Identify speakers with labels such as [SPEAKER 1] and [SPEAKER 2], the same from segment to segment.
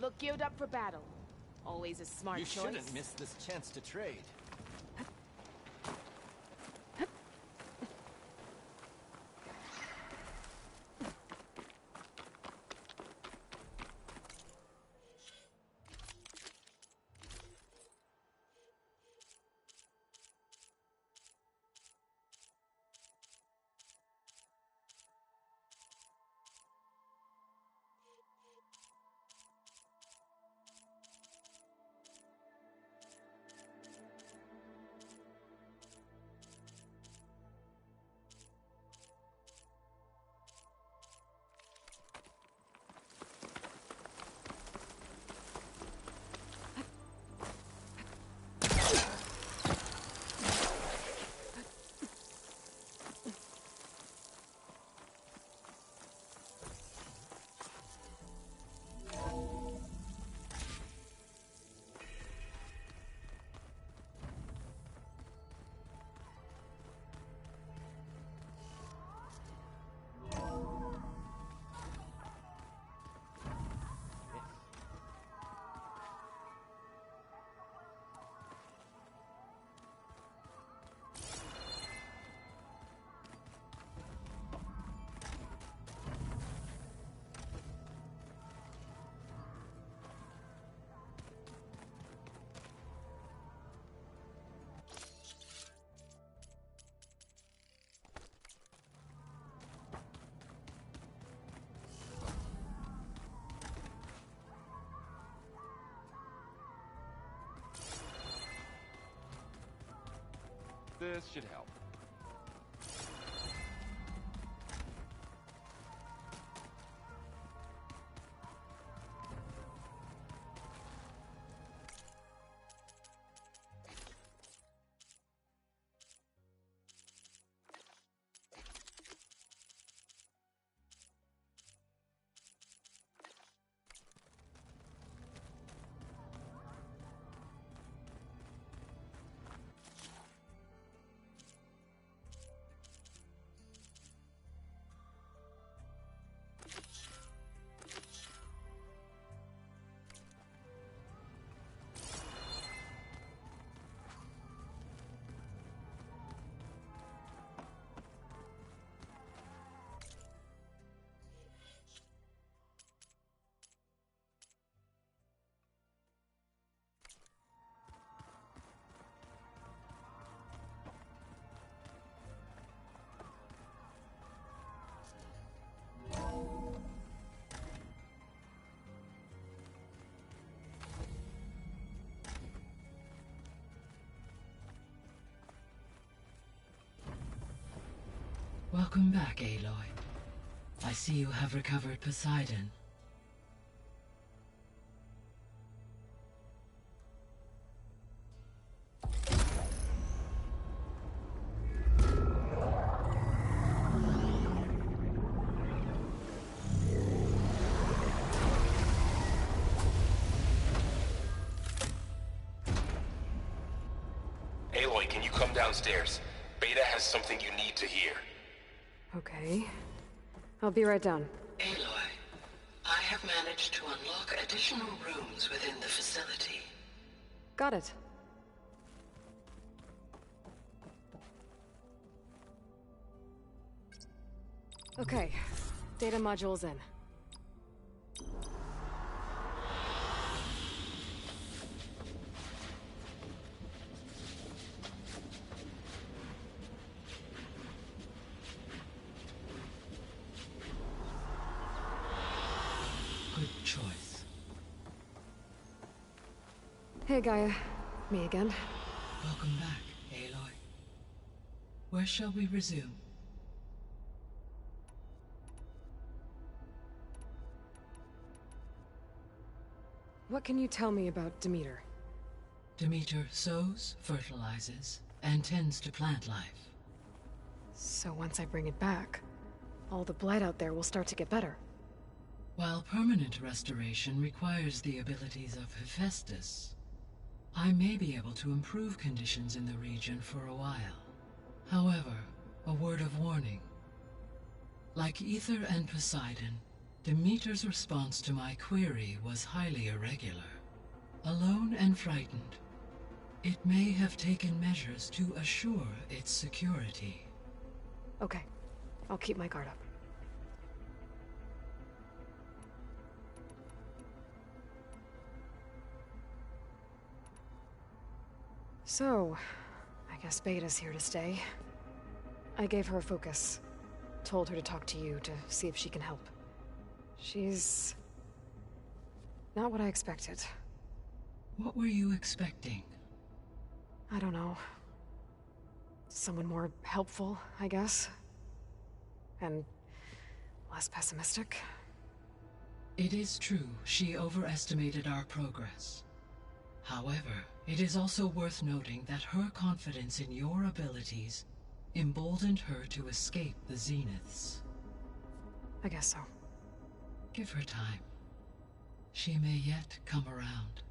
[SPEAKER 1] look geared up for battle. Always a smart choice.
[SPEAKER 2] You shouldn't miss this chance to trade.
[SPEAKER 3] This should help.
[SPEAKER 4] Welcome back, Aloy. I see you have recovered Poseidon.
[SPEAKER 5] Aloy, can you come downstairs? Beta has something you need to hear.
[SPEAKER 6] Okay. I'll be right down.
[SPEAKER 4] Aloy, I have managed to unlock additional rooms within the facility.
[SPEAKER 6] Got it. Okay. Data module's in.
[SPEAKER 4] Good choice.
[SPEAKER 6] Hey, Gaia. Me again.
[SPEAKER 4] Welcome back, Aloy. Where shall we resume?
[SPEAKER 6] What can you tell me about Demeter?
[SPEAKER 4] Demeter sows, fertilizes, and tends to plant life.
[SPEAKER 6] So once I bring it back, all the blight out there will start to get better.
[SPEAKER 4] While permanent restoration requires the abilities of Hephaestus, I may be able to improve conditions in the region for a while. However, a word of warning. Like Aether and Poseidon, Demeter's response to my query was highly irregular. Alone and frightened, it may have taken measures to assure its security.
[SPEAKER 6] Okay, I'll keep my guard up. So, I guess Beta's here to stay. I gave her a focus. Told her to talk to you to see if she can help. She's... not what I expected.
[SPEAKER 4] What were you expecting?
[SPEAKER 6] I don't know. Someone more helpful, I guess. And less pessimistic.
[SPEAKER 4] It is true she overestimated our progress. However, it is also worth noting that her confidence in your abilities emboldened her to escape the Zeniths.
[SPEAKER 6] I guess so.
[SPEAKER 4] Give her time. She may yet come around.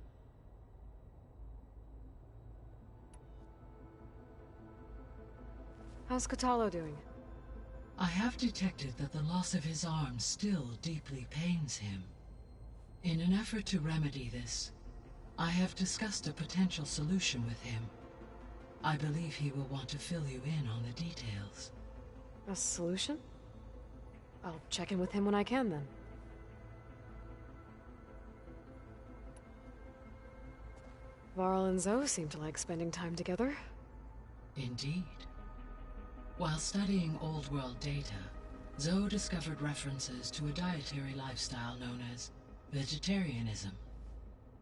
[SPEAKER 6] How's Kotallo doing?
[SPEAKER 4] I have detected that the loss of his arm still deeply pains him. In an effort to remedy this, I have discussed a potential solution with him. I believe he will want to fill you in on the details.
[SPEAKER 6] A solution? I'll check in with him when I can, then. Varl and Zoe seem to like spending time together.
[SPEAKER 4] Indeed. While studying Old World data, Zoe discovered references to a dietary lifestyle known as vegetarianism.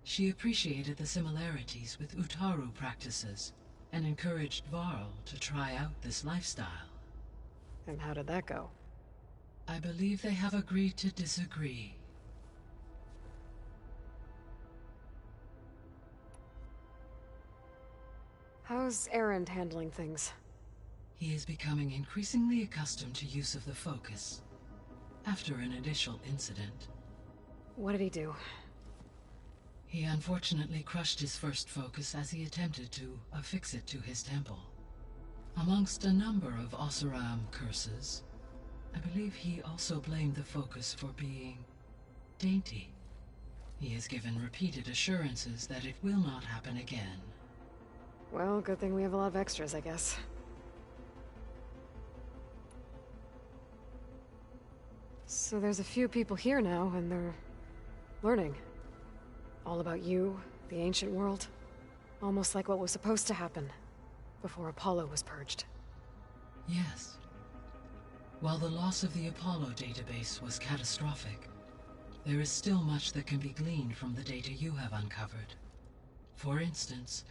[SPEAKER 4] She appreciated the similarities with Utaru practices and encouraged Varl to try out this lifestyle.
[SPEAKER 6] And how did that go?
[SPEAKER 4] I believe they have agreed to disagree.
[SPEAKER 6] How's Erend handling things?
[SPEAKER 4] He is becoming increasingly accustomed to use of the focus, after an initial incident.
[SPEAKER 6] What did he do?
[SPEAKER 4] He unfortunately crushed his first focus as he attempted to affix it to his temple. Amongst a number of Oseram curses, I believe he also blamed the focus for being dainty. He has given repeated assurances that it will not happen again.
[SPEAKER 6] Well, good thing we have a lot of extras, I guess. So there's a few people here now, and they're learning. All about you, the ancient world. Almost like what was supposed to happen before Apollo was purged.
[SPEAKER 4] Yes. While the loss of the Apollo database was catastrophic, there is still much that can be gleaned from the data you have uncovered. For instance,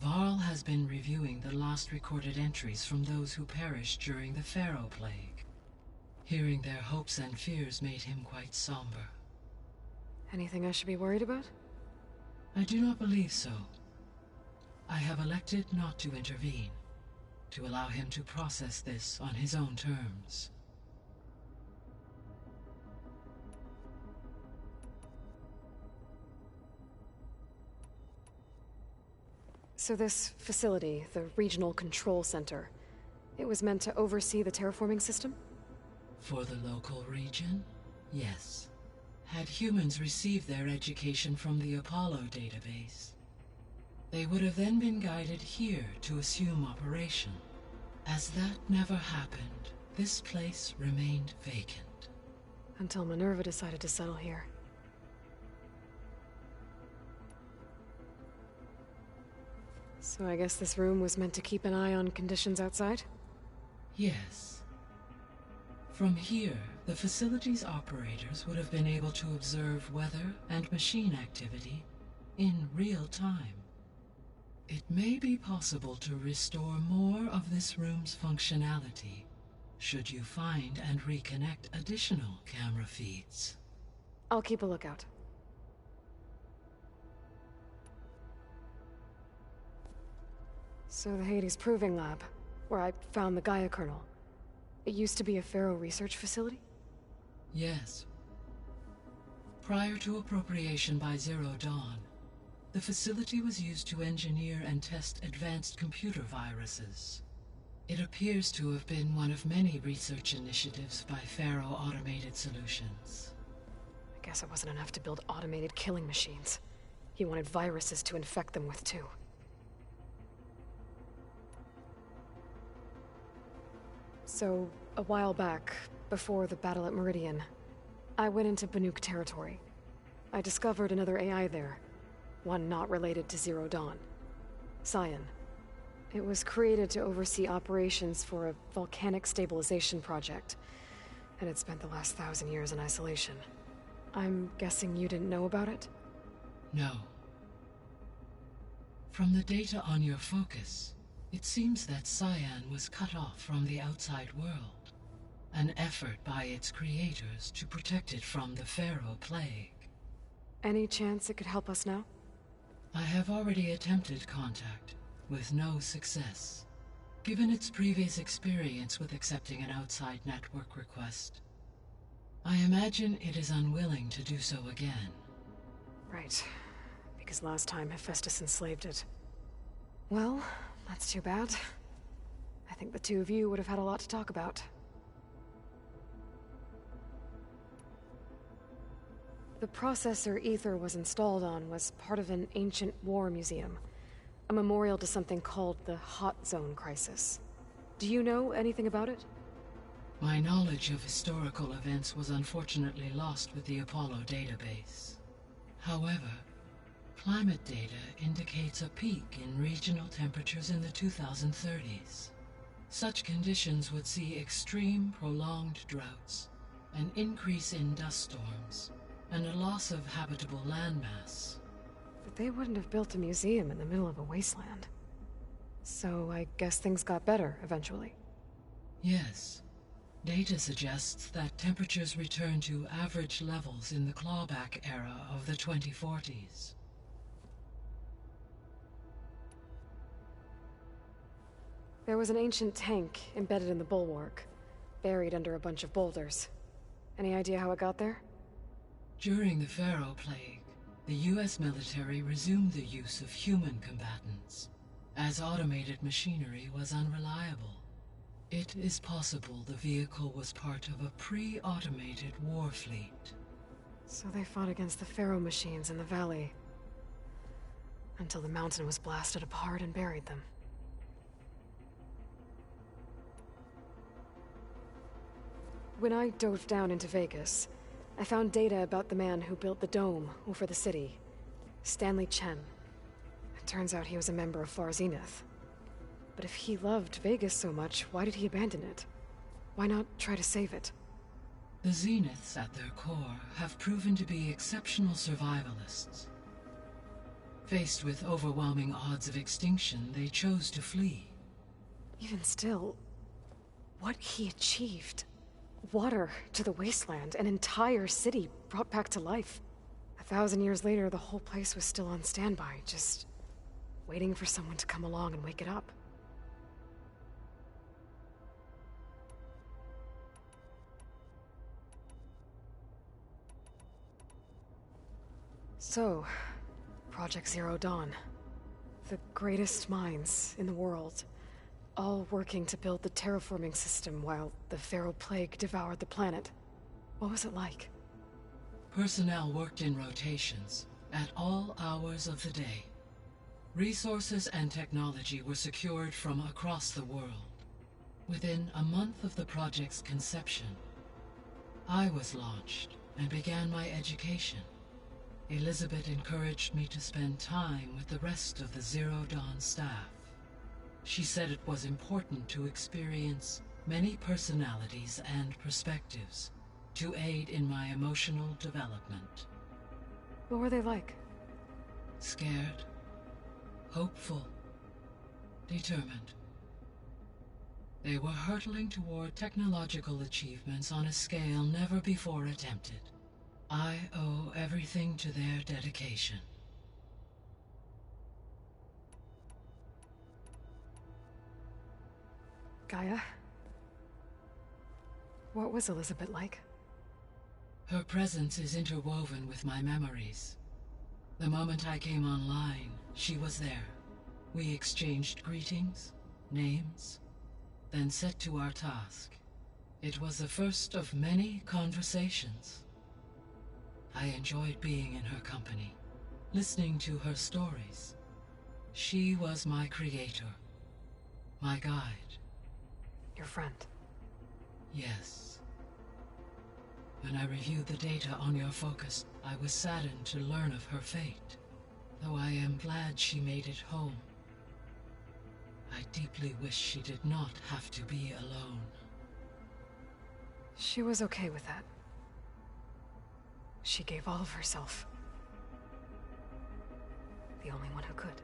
[SPEAKER 4] Varl has been reviewing the last recorded entries from those who perished during the Pharaoh Plague. Hearing their hopes and fears made him quite somber.
[SPEAKER 6] Anything I should be worried about?
[SPEAKER 4] I do not believe so. I have elected not to intervene, to allow him to process this on his own terms.
[SPEAKER 6] So this facility, the Regional Control Center, it was meant to oversee the terraforming system?
[SPEAKER 4] For the local region, yes. Had humans received their education from the Apollo database, they would have then been guided here to assume operation. As that never happened, this place remained vacant.
[SPEAKER 6] Until Minerva decided to settle here. So I guess this room was meant to keep an eye on conditions outside?
[SPEAKER 4] Yes. From here, the facility's operators would have been able to observe weather and machine activity in real time. It may be possible to restore more of this room's functionality, should you find and reconnect additional camera feeds.
[SPEAKER 6] I'll keep a lookout. So the Hades Proving Lab, where I found the Gaia kernel, it used to be a Pharaoh research facility?
[SPEAKER 4] Yes. Prior to appropriation by Zero Dawn, the facility was used to engineer and test advanced computer viruses. It appears to have been one of many research initiatives by Pharaoh Automated Solutions.
[SPEAKER 6] Guess it wasn't enough to build automated killing machines. He wanted viruses to infect them with, too. So, a while back, before the battle at Meridian, I went into Banuk territory. I discovered another AI there, one not related to Zero Dawn. Cyan. It was created to oversee operations for a volcanic stabilization project, and it spent the last 1,000 years in isolation. I'm guessing you didn't know about it?
[SPEAKER 4] No. From the data on your focus, it seems that Cyan was cut off from the outside world, an effort by its creators to protect it from the Pharaoh Plague.
[SPEAKER 6] Any chance it could help us now?
[SPEAKER 4] I have already attempted contact, with no success. Given its previous experience with accepting an outside network request, I imagine it is unwilling to do so again.
[SPEAKER 6] Right. Because last time Hephaestus enslaved it. Well, that's too bad. I think the two of you would have had a lot to talk about. The processor Ether was installed on was part of an ancient war museum. A memorial to something called the Hot Zone Crisis. Do you know anything about it?
[SPEAKER 4] My knowledge of historical events was unfortunately lost with the Apollo database. However, climate data indicates a peak in regional temperatures in the 2030s. Such conditions would see extreme, prolonged droughts, an increase in dust storms, and a loss of habitable landmass.
[SPEAKER 6] But they wouldn't have built a museum in the middle of a wasteland. So I guess things got better eventually.
[SPEAKER 4] Yes. Data suggests that temperatures returned to average levels in the clawback era of the 2040s.
[SPEAKER 6] There was an ancient tank embedded in the bulwark, buried under a bunch of boulders. Any idea how it got there?
[SPEAKER 4] During the Pharaoh Plague, the US military resumed the use of human combatants, as automated machinery was unreliable. It is possible the vehicle was part of a pre-automated war fleet.
[SPEAKER 6] So they fought against the Pharaoh machines in the valley, until the mountain was blasted apart and buried them. When I dove down into Vegas, I found data about the man who built the dome over the city, Stanley Chen. It turns out he was a member of Far Zenith. But if he loved Vegas so much, why did he abandon it? Why not try to save it?
[SPEAKER 4] The Zeniths at their core have proven to be exceptional survivalists. Faced with overwhelming odds of extinction, they chose to flee.
[SPEAKER 6] Even still, what he achieved. Water to the wasteland, an entire city brought back to life. 1,000 years later, the whole place was still on standby, just waiting for someone to come along and wake it up. So, Project Zero Dawn. The greatest minds in the world, all working to build the terraforming system while the Pharaoh Plague devoured the planet. What was it like?
[SPEAKER 4] Personnel worked in rotations, at all hours of the day. Resources and technology were secured from across the world. Within a month of the project's conception, I was launched and began my education. Elizabeth encouraged me to spend time with the rest of the Zero Dawn staff. She said it was important to experience many personalities and perspectives to aid in my emotional development.
[SPEAKER 6] What were they like?
[SPEAKER 4] Scared, hopeful, determined. They were hurtling toward technological achievements on a scale never before attempted. I owe everything to their dedication.
[SPEAKER 6] Gaia? What was Elizabeth like?
[SPEAKER 4] Her presence is interwoven with my memories. The moment I came online, she was there. We exchanged greetings, names, then set to our task. It was the first of many conversations. I enjoyed being in her company, listening to her stories. She was my creator, my guide.
[SPEAKER 6] Your friend.
[SPEAKER 4] Yes. When I reviewed the data on your focus, I was saddened to learn of her fate, though I am glad she made it home. I deeply wish she did not have to be alone.
[SPEAKER 6] She was okay with that. She gave all of herself. The only one who could.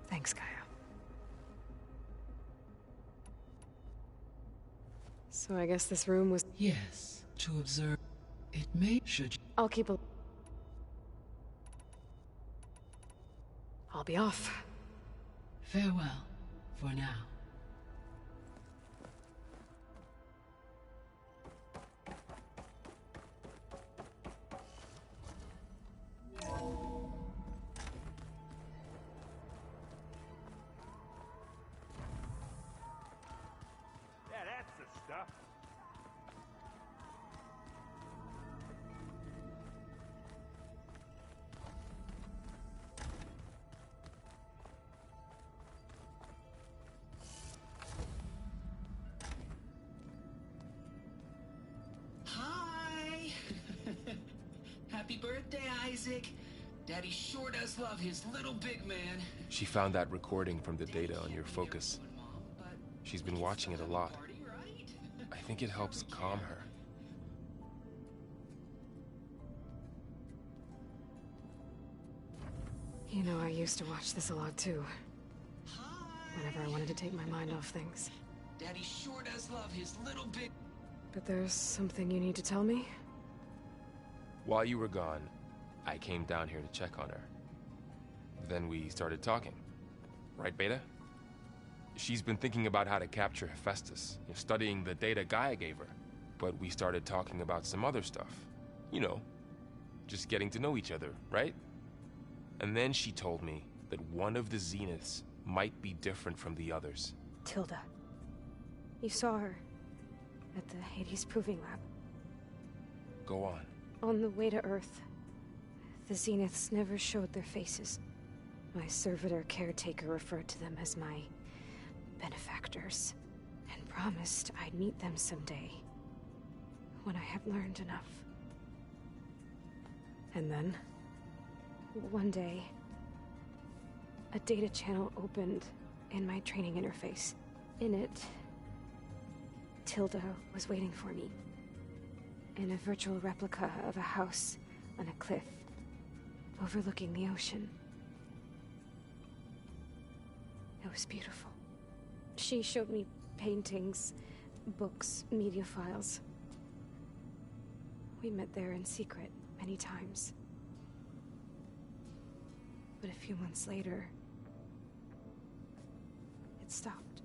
[SPEAKER 6] Thanks, Gaia. So I guess this room was...
[SPEAKER 4] Yes, to observe. It may... should...
[SPEAKER 6] I'll keep a... I'll be off.
[SPEAKER 4] Farewell, for now.
[SPEAKER 3] Yeah, that's the stuff.
[SPEAKER 7] Hi! Happy birthday, Isaac. Daddy sure does love his little big man.
[SPEAKER 5] She found that recording from the data on your focus. She's been watching it a lot. I think it helps calm her.
[SPEAKER 6] You know, I used to watch this a lot too. Whenever I wanted to take my mind off things.
[SPEAKER 7] Daddy sure does love his little big...
[SPEAKER 6] But there's something you need to tell me?
[SPEAKER 5] While you were gone, I came down here to check on her. Then we started talking. Right, Beta? She's been thinking about how to capture Hephaestus, studying the data Gaia gave her. But we started talking about some other stuff. You know, just getting to know each other, right? And then she told me that one of the Zeniths might be different from the others.
[SPEAKER 8] Tilda. You saw her at the Hades Proving Lab.
[SPEAKER 5] Go on.
[SPEAKER 8] On the way to Earth, the Zeniths never showed their faces. My servitor caretaker referred to them as my benefactors, and promised I'd meet them someday, when I had learned enough.
[SPEAKER 6] And then?
[SPEAKER 8] One day, a data channel opened in my training interface. In it, Tilda was waiting for me. In a virtual replica of a house on a cliff, overlooking the ocean. It was beautiful. She showed me paintings, books, media files. We met there in secret many times. But a few months later, it stopped.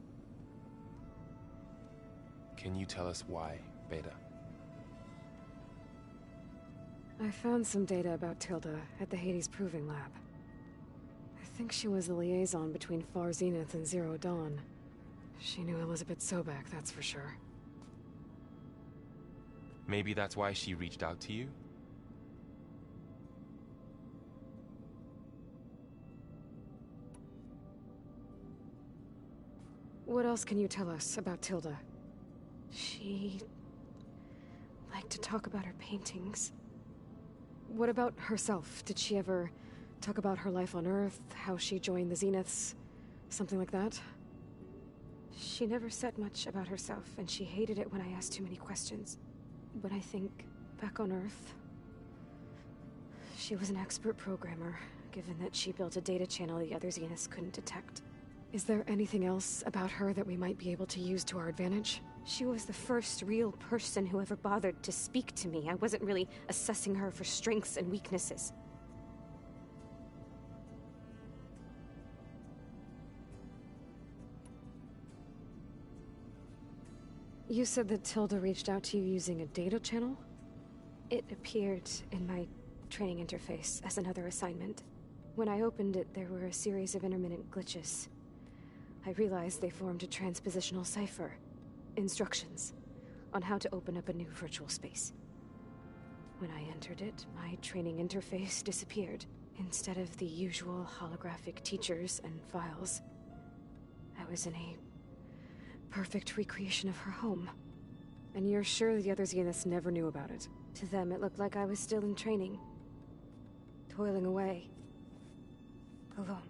[SPEAKER 5] Can you tell us why, Beta?
[SPEAKER 6] I found some data about Tilda at the Hades Proving Lab. I think she was the liaison between Far Zenith and Zero Dawn. She knew Elizabeth Sobek, that's for sure.
[SPEAKER 5] Maybe that's why she reached out to you?
[SPEAKER 6] What else can you tell us about Tilda?
[SPEAKER 8] She liked to talk about her paintings.
[SPEAKER 6] What about herself? Did she ever talk about her life on Earth, how she joined the Zeniths, something like that?
[SPEAKER 8] She never said much about herself, and she hated it when I asked too many questions. But I think, back on Earth, she was an expert programmer, given that she built a data channel the other Zeniths couldn't detect.
[SPEAKER 6] Is there anything else about her that we might be able to use to our advantage?
[SPEAKER 8] She was the first real person who ever bothered to speak to me. I wasn't really assessing her for strengths and weaknesses.
[SPEAKER 6] You said that Tilda reached out to you using a data channel?
[SPEAKER 8] It appeared in my training interface as another assignment. When I opened it, there were a series of intermittent glitches. I realized they formed a transpositional cipher. Instructions on how to open up a new virtual space. When I entered it, my training interface disappeared. Instead of the usual holographic teachers and files, I was in a perfect recreation of her home.
[SPEAKER 6] And you're sure the other Zeniths never knew about it?
[SPEAKER 8] To them, it looked like I was still in training. Toiling away. Alone.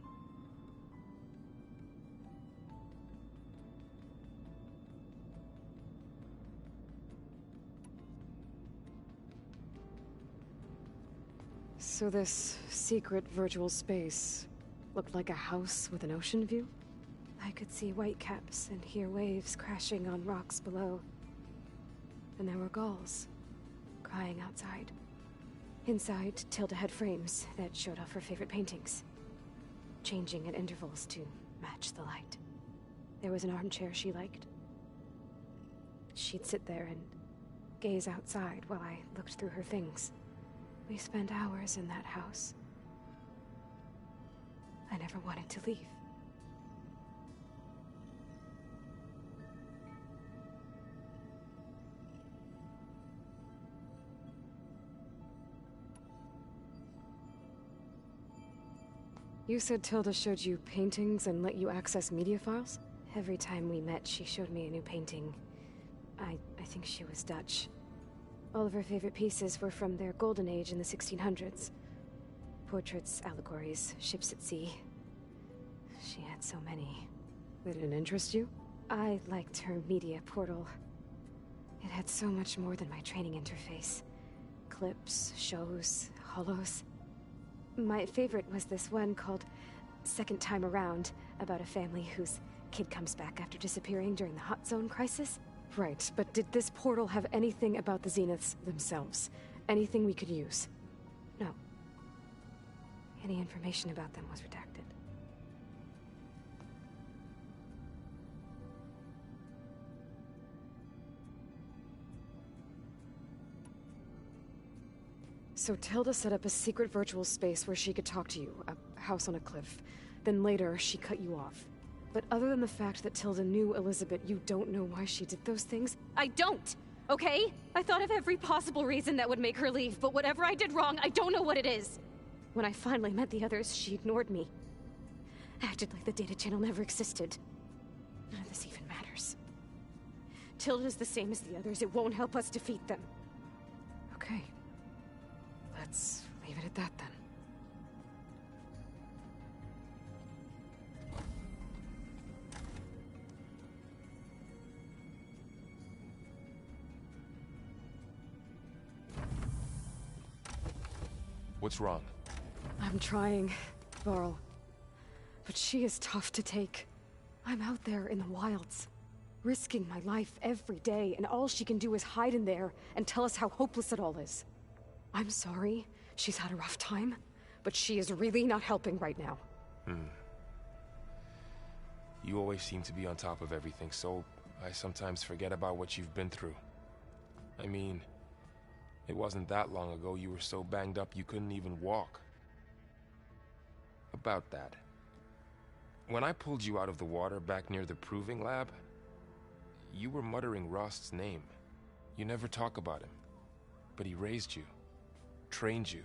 [SPEAKER 6] So this secret virtual space looked like a house with an ocean view?
[SPEAKER 8] I could see whitecaps and hear waves crashing on rocks below. And there were gulls, crying outside. Inside, Tilda had frames that showed off her favorite paintings, changing at intervals to match the light. There was an armchair she liked. She'd sit there and gaze outside while I looked through her things. We spent hours in that house. I never wanted to leave.
[SPEAKER 6] You said Tilda showed you paintings and let you access media files?
[SPEAKER 8] Every time we met, she showed me a new painting. I think she was Dutch. All of her favorite pieces were from their golden age in the 1600s. Portraits, allegories, ships at sea. She had so many.
[SPEAKER 6] They didn't interest you?
[SPEAKER 8] I liked her media portal. It had so much more than my training interface. Clips, shows, holos. My favorite was this one called Second Time Around, about a family whose kid comes back after disappearing during the Hot Zone crisis.
[SPEAKER 6] Right, but did this portal have anything about the Zeniths themselves? Anything we could use?
[SPEAKER 8] No. Any information about them was redacted.
[SPEAKER 6] So Tilda set up a secret virtual space where she could talk to you, a house on a cliff. Then later, she cut you off. But other than the fact that Tilda knew Elizabeth, you don't know why she did those things?
[SPEAKER 8] I don't! Okay? I thought of every possible reason that would make her leave, but whatever I did wrong, I don't know what it is! When I finally met the others, she ignored me. Acted like the data channel never existed. None of this even matters. Tilda's the same as the others. It won't help us defeat them.
[SPEAKER 6] Okay. Let's leave it at that then.
[SPEAKER 5] What's wrong?
[SPEAKER 6] I'm trying, Varl. But she is tough to take. I'm out there in the wilds, risking my life every day, and all she can do is hide in there and tell us how hopeless it all is. I'm sorry, she's had a rough time, but she is really not helping right now.
[SPEAKER 5] You always seem to be on top of everything, so I sometimes forget about what you've been through. I mean, it wasn't that long ago you were so banged up you couldn't even walk. About that. When I pulled you out of the water back near the proving lab, you were muttering Rost's name. You never talk about him. But he raised you, trained you.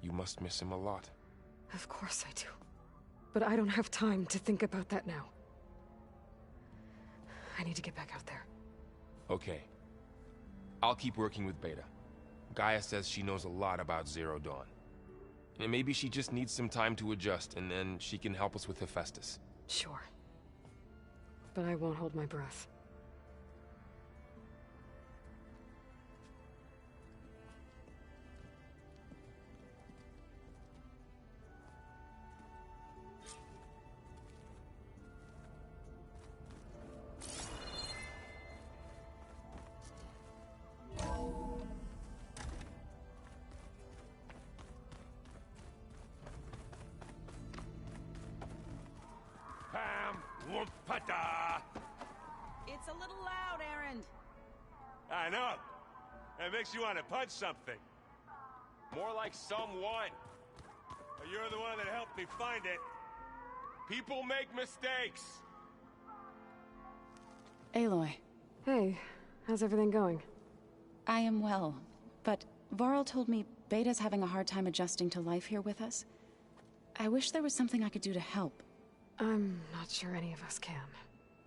[SPEAKER 5] You must miss him a lot.
[SPEAKER 6] Of course I do. But I don't have time to think about that now. I need to get back out there.
[SPEAKER 5] Okay. I'll keep working with Beta. Gaia says she knows a lot about Zero Dawn. And maybe she just needs some time to adjust, and then she can help us with Hephaestus.
[SPEAKER 6] Sure. But I won't hold my breath.
[SPEAKER 1] It's a little loud, Erend.
[SPEAKER 3] I know. That makes you want to punch something.
[SPEAKER 5] More like someone.
[SPEAKER 3] You're the one that helped me find it.
[SPEAKER 5] People make mistakes.
[SPEAKER 9] Aloy.
[SPEAKER 6] Hey, how's everything going?
[SPEAKER 9] I am well. but Varl told me Beta's having a hard time adjusting to life here with us. I wish there was something I could do to help.
[SPEAKER 6] I'm not sure any of us can.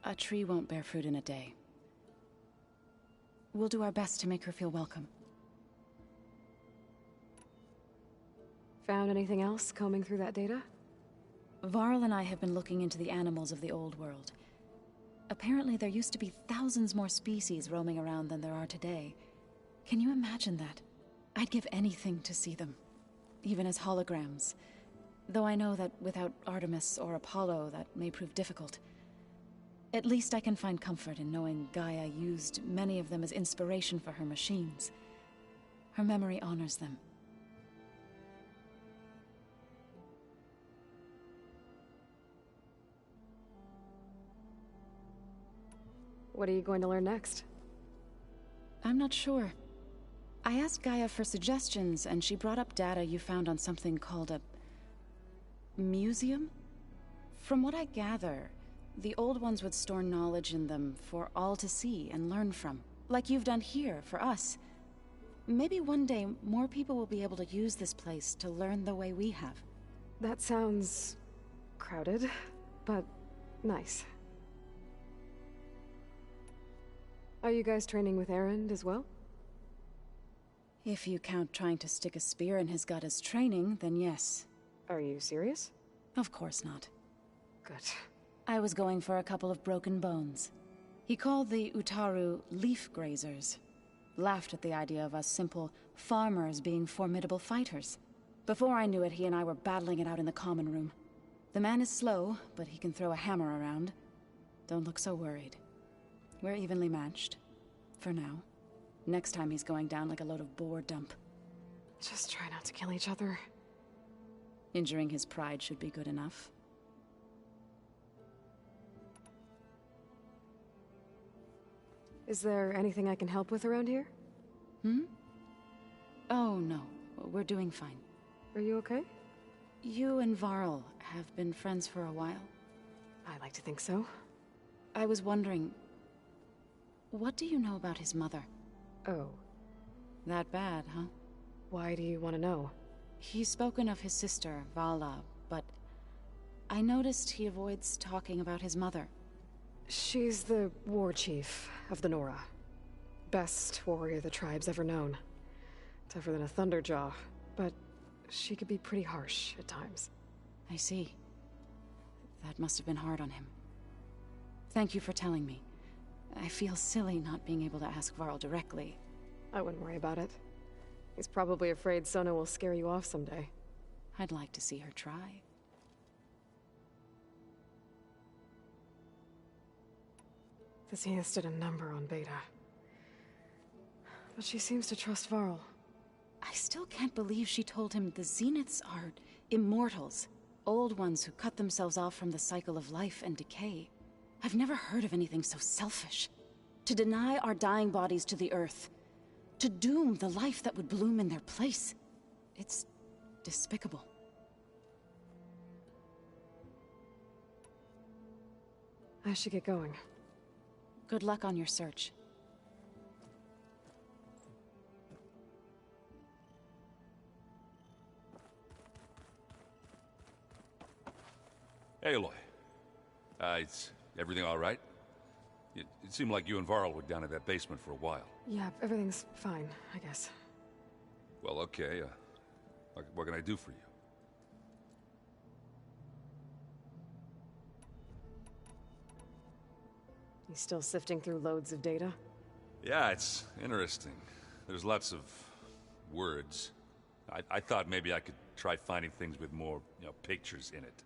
[SPEAKER 9] A tree won't bear fruit in a day. We'll do our best to make her feel welcome.
[SPEAKER 6] Found anything else combing through that data?
[SPEAKER 9] Varl and I have been looking into the animals of the old world. Apparently there used to be thousands more species roaming around than there are today. Can you imagine that? I'd give anything to see them, even as holograms. Though I know that without Artemis or Apollo, that may prove difficult. At least I can find comfort in knowing Gaia used many of them as inspiration for her machines. Her memory honors them.
[SPEAKER 6] What are you going to learn next?
[SPEAKER 9] I'm not sure. I asked Gaia for suggestions, and she brought up data you found on something called a museum? From what I gather, the old ones would store knowledge in them for all to see and learn from, like you've done here for us. Maybe one day more people will be able to use this place to learn the way we have.
[SPEAKER 6] That sounds crowded, but nice. Are you guys training with Erend as well?
[SPEAKER 9] If you count trying to stick a spear in his gut as training, then yes.
[SPEAKER 6] Are you serious?
[SPEAKER 9] Of course not.
[SPEAKER 6] Good.
[SPEAKER 9] I was going for a couple of broken bones. He called the Utaru leaf grazers. Laughed at the idea of us simple farmers being formidable fighters. Before I knew it, he and I were battling it out in the common room. The man is slow, but he can throw a hammer around. Don't look so worried. We're evenly matched. For now. Next time he's going down like a load of boar dump.
[SPEAKER 6] Just try not to kill each other.
[SPEAKER 9] Injuring his pride should be good enough.
[SPEAKER 6] Is there anything I can help with around here?
[SPEAKER 9] Oh, no. We're doing fine.
[SPEAKER 6] Are you okay?
[SPEAKER 9] You and Varl have been friends for a while.
[SPEAKER 6] I like to think so.
[SPEAKER 9] I was wondering, what do you know about his mother?
[SPEAKER 6] Oh.
[SPEAKER 9] That bad, huh?
[SPEAKER 6] Why do you want to know?
[SPEAKER 9] He's spoken of his sister, Vala, but I noticed he avoids talking about his mother.
[SPEAKER 6] She's the war chief of the Nora. Best warrior the tribe's ever known. Tougher than a Thunderjaw, but she could be pretty harsh at times.
[SPEAKER 9] I see. That must have been hard on him. Thank you for telling me. I feel silly not being able to ask Varl directly.
[SPEAKER 6] I wouldn't worry about it. He's probably afraid Sona will scare you off someday.
[SPEAKER 9] I'd like to see her try.
[SPEAKER 6] The Zeniths did a number on Beta. But she seems to trust Varl.
[SPEAKER 9] I still can't believe she told him the Zeniths are immortals. Old ones who cut themselves off from the cycle of life and decay. I've never heard of anything so selfish. To deny our dying bodies to the Earth. To doom the life that would bloom in their place. It's despicable.
[SPEAKER 6] I should get going.
[SPEAKER 9] Good luck on your search.
[SPEAKER 3] Aloy. Is everything all right? It seemed like you and Varl were down in that basement for a while.
[SPEAKER 6] Yeah, everything's fine, I guess.
[SPEAKER 3] Well, okay. What can I do for you?
[SPEAKER 6] You still sifting through loads of data?
[SPEAKER 3] Yeah, it's interesting. There's lots of words. I thought maybe I could try finding things with more, pictures in it.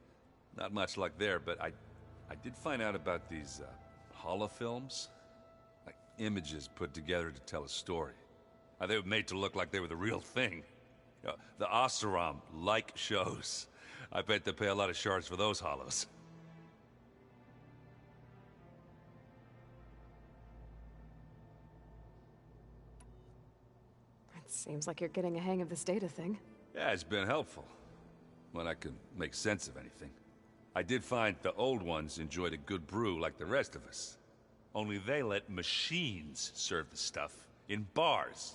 [SPEAKER 3] Not much luck there, but I did find out about these holofilms. Like images put together to tell a story. They were made to look like they were the real thing. The Oseram-like shows. I bet they pay a lot of shards for those holos.
[SPEAKER 6] It seems like you're getting a hang of this data thing.
[SPEAKER 3] Yeah, it's been helpful. When I could make sense of anything. I did find the old ones enjoyed a good brew like the rest of us. Only they let machines serve the stuff in bars.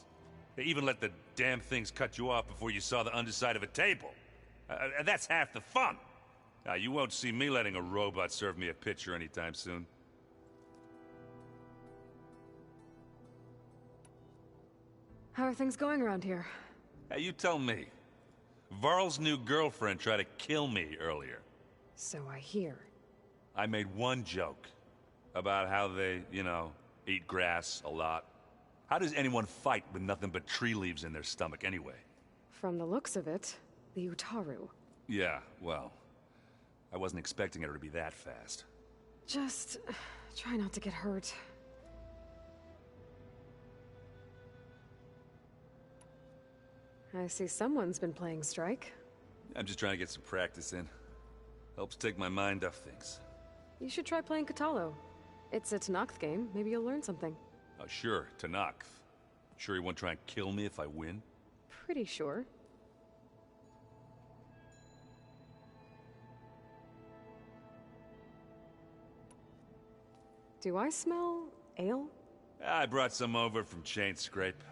[SPEAKER 3] They even let the damn things cut you off before you saw the underside of a table. And that's half the fun. Now, you won't see me letting a robot serve me a pitcher anytime soon.
[SPEAKER 6] How are things going around here?
[SPEAKER 3] Hey, you tell me. Varl's new girlfriend tried to kill me earlier.
[SPEAKER 6] So I hear.
[SPEAKER 3] I made one joke about how they, eat grass a lot. How does anyone fight with nothing but tree leaves in their stomach anyway?
[SPEAKER 6] From the looks of it, the Utaru.
[SPEAKER 3] Yeah, well, I wasn't expecting her to be that fast.
[SPEAKER 6] Just try not to get hurt. I see someone's been playing Strike.
[SPEAKER 3] I'm just trying to get some practice in. Helps take my mind off things.
[SPEAKER 6] You should try playing Katalo. It's a Tenakth game. Maybe you'll learn something.
[SPEAKER 3] Oh, sure, Tenakth. Sure he won't try and kill me if I win?
[SPEAKER 6] Pretty sure. Do I smell ale?
[SPEAKER 3] I brought some over from Chain Scrape.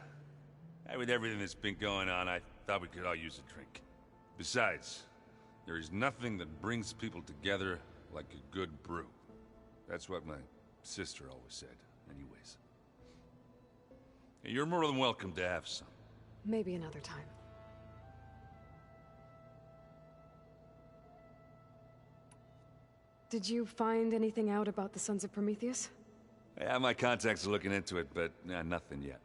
[SPEAKER 3] With everything that's been going on, I thought we could all use a drink. Besides, there is nothing that brings people together like a good brew. That's what my sister always said, anyways. You're more than welcome to have some.
[SPEAKER 6] Maybe another time. Did you find anything out about the Sons of Prometheus?
[SPEAKER 3] Yeah, my contacts are looking into it, but nothing yet.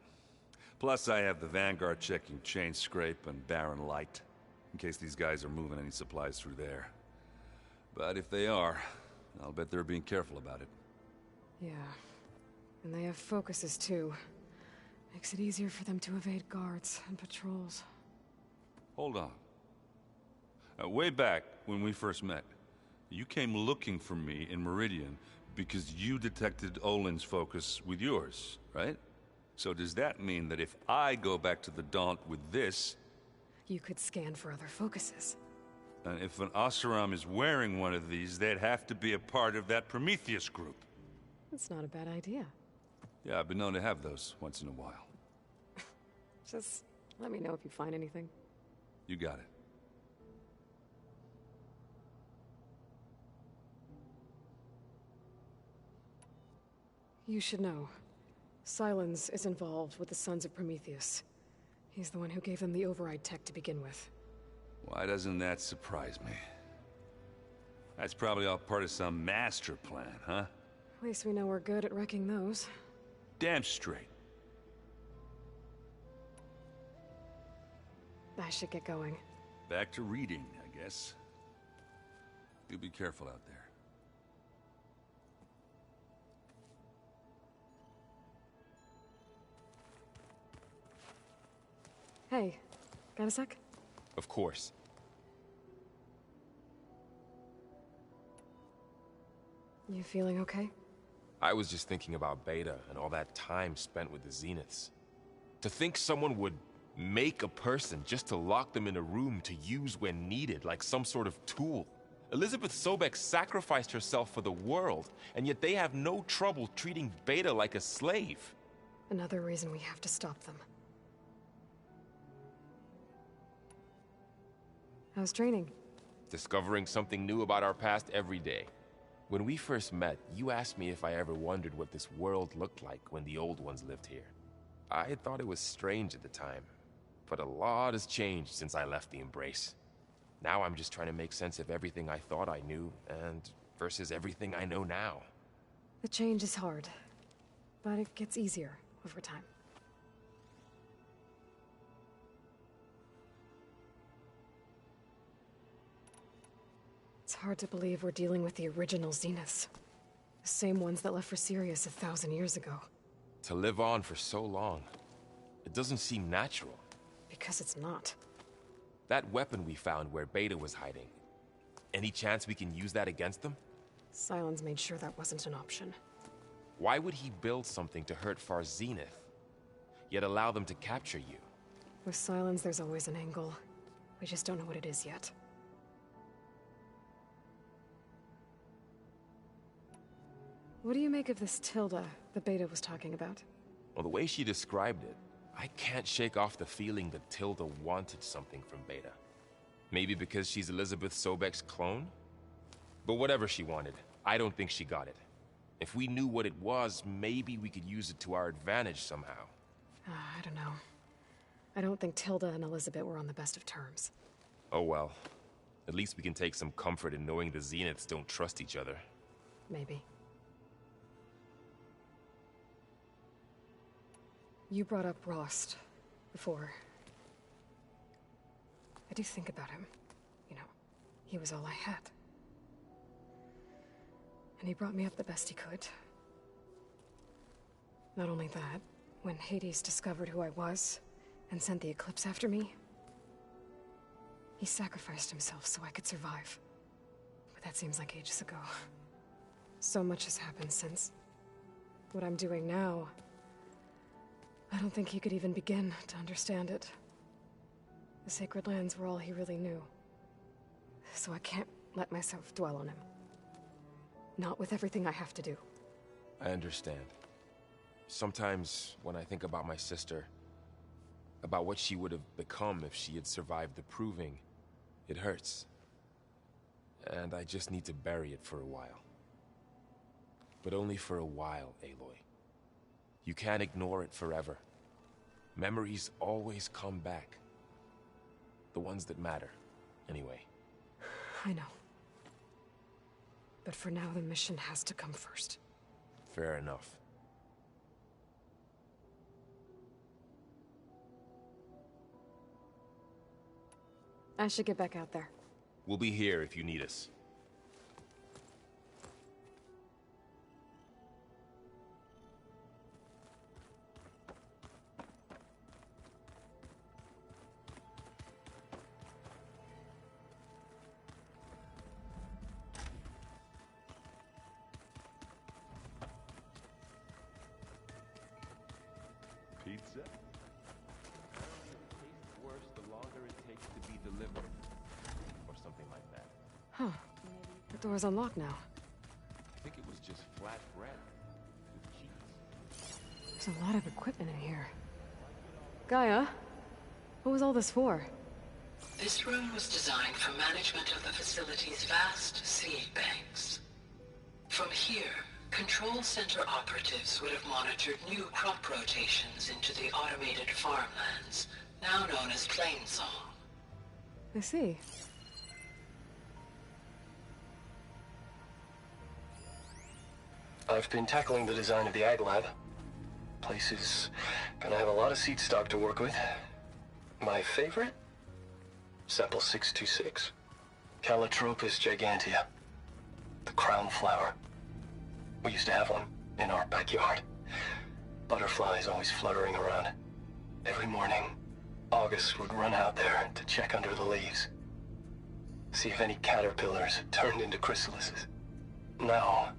[SPEAKER 3] Plus, I have the Vanguard checking Chain Scrape and Barren Light, in case these guys are moving any supplies through there. But if they are, I'll bet they're being careful about it.
[SPEAKER 6] Yeah. And they have focuses, too. Makes it easier for them to evade guards and patrols.
[SPEAKER 3] Hold on. Way back, when we first met, you came looking for me in Meridian because you detected Olin's focus with yours, right? So does that mean that if I go back to the Daunt with this...
[SPEAKER 6] You could scan for other focuses.
[SPEAKER 3] And if an Oseram is wearing one of these, they'd have to be a part of that Prometheus group.
[SPEAKER 6] That's not a bad idea.
[SPEAKER 3] Yeah, I've been known to have those once in a while.
[SPEAKER 6] Just let me know if you find anything.
[SPEAKER 3] You got it.
[SPEAKER 6] You should know. Sylens is involved with the Sons of Prometheus. He's the one who gave them the override tech to begin with.
[SPEAKER 3] Why doesn't that surprise me? That's probably all part of some master plan, huh?
[SPEAKER 6] At least we know we're good at wrecking those.
[SPEAKER 3] Damn straight.
[SPEAKER 6] I should get going.
[SPEAKER 3] Back to reading, I guess. You be careful out there.
[SPEAKER 6] Hey, got a sec?
[SPEAKER 5] Of course.
[SPEAKER 6] You feeling okay?
[SPEAKER 5] I was just thinking about Beta and all that time spent with the Zeniths. To think someone would make a person just to lock them in a room to use when needed, like some sort of tool. Elizabeth Sobek sacrificed herself for the world, and yet they have no trouble treating Beta like a slave.
[SPEAKER 6] Another reason we have to stop them. How's training?
[SPEAKER 5] Discovering something new about our past every day. When we first met, you asked me if I ever wondered what this world looked like when the old ones lived here. I had thought it was strange at the time, but a lot has changed since I left the Embrace. Now I'm just trying to make sense of everything I thought I knew, and versus everything I know now.
[SPEAKER 6] The change is hard, but it gets easier over time. It's hard to believe we're dealing with the original Zeniths. The same ones that left for Sirius 1,000 years ago.
[SPEAKER 5] To live on for so long, it doesn't seem natural.
[SPEAKER 6] Because it's not.
[SPEAKER 5] That weapon we found where Beta was hiding, any chance we can use that against them?
[SPEAKER 6] Sylens made sure that wasn't an option.
[SPEAKER 5] Why would he build something to hurt Far Zenith, yet allow them to capture you?
[SPEAKER 6] With Sylens, there's always an angle. We just don't know what it is yet. What do you make of this Tilda the Beta was talking about?
[SPEAKER 5] Well, the way she described it, I can't shake off the feeling that Tilda wanted something from Beta. Maybe because she's Elizabeth Sobek's clone? But whatever she wanted, I don't think she got it. If we knew what it was, maybe we could use it to our advantage somehow.
[SPEAKER 6] I don't know. I don't think Tilda and Elizabeth were on the best of terms.
[SPEAKER 5] Oh well. At least we can take some comfort in knowing the Zeniths don't trust each other.
[SPEAKER 6] Maybe. You brought up Rost before. I do think about him. You know, he was all I had. And he brought me up the best he could. Not only that, when Hades discovered who I was and sent the Eclipse after me, he sacrificed himself so I could survive. But that seems like ages ago. So much has happened since. What I'm doing now, I don't think he could even begin to understand it. The Sacred Lands were all he really knew. So I can't let myself dwell on him. Not with everything I have to do.
[SPEAKER 5] I understand. Sometimes, when I think about my sister, about what she would have become if she had survived the Proving, it hurts. And I just need to bury it for a while. But only for a while, Aloy. You can't ignore it forever. Memories always come back. The ones that matter, anyway.
[SPEAKER 6] I know. But for now, the mission has to come first.
[SPEAKER 5] Fair enough.
[SPEAKER 6] I should get back out there.
[SPEAKER 5] We'll be here if you need us.
[SPEAKER 3] Pizza?
[SPEAKER 5] Apparently it tastes worse the longer it takes to be delivered. Or something like that.
[SPEAKER 6] Huh. The door's unlocked now.
[SPEAKER 5] I think it was just flat bread with cheese.
[SPEAKER 6] There's a lot of equipment in here. Gaia, what was all this for?
[SPEAKER 10] This room was designed for management of the facility's vast seed banks. From here, Control Center operatives would have monitored new crop rotations into the automated farmlands, now known as Plainsong.
[SPEAKER 6] I see.
[SPEAKER 11] I've been tackling the design of the Ag Lab. Place is gonna have a lot of seed stock to work with. My favorite? Sample 626. Calotropis gigantea. The crown flower. We used to have one in our backyard. Butterflies always fluttering around. Every morning, August would run out there to check under the leaves. See if any caterpillars had turned into chrysalises. Now,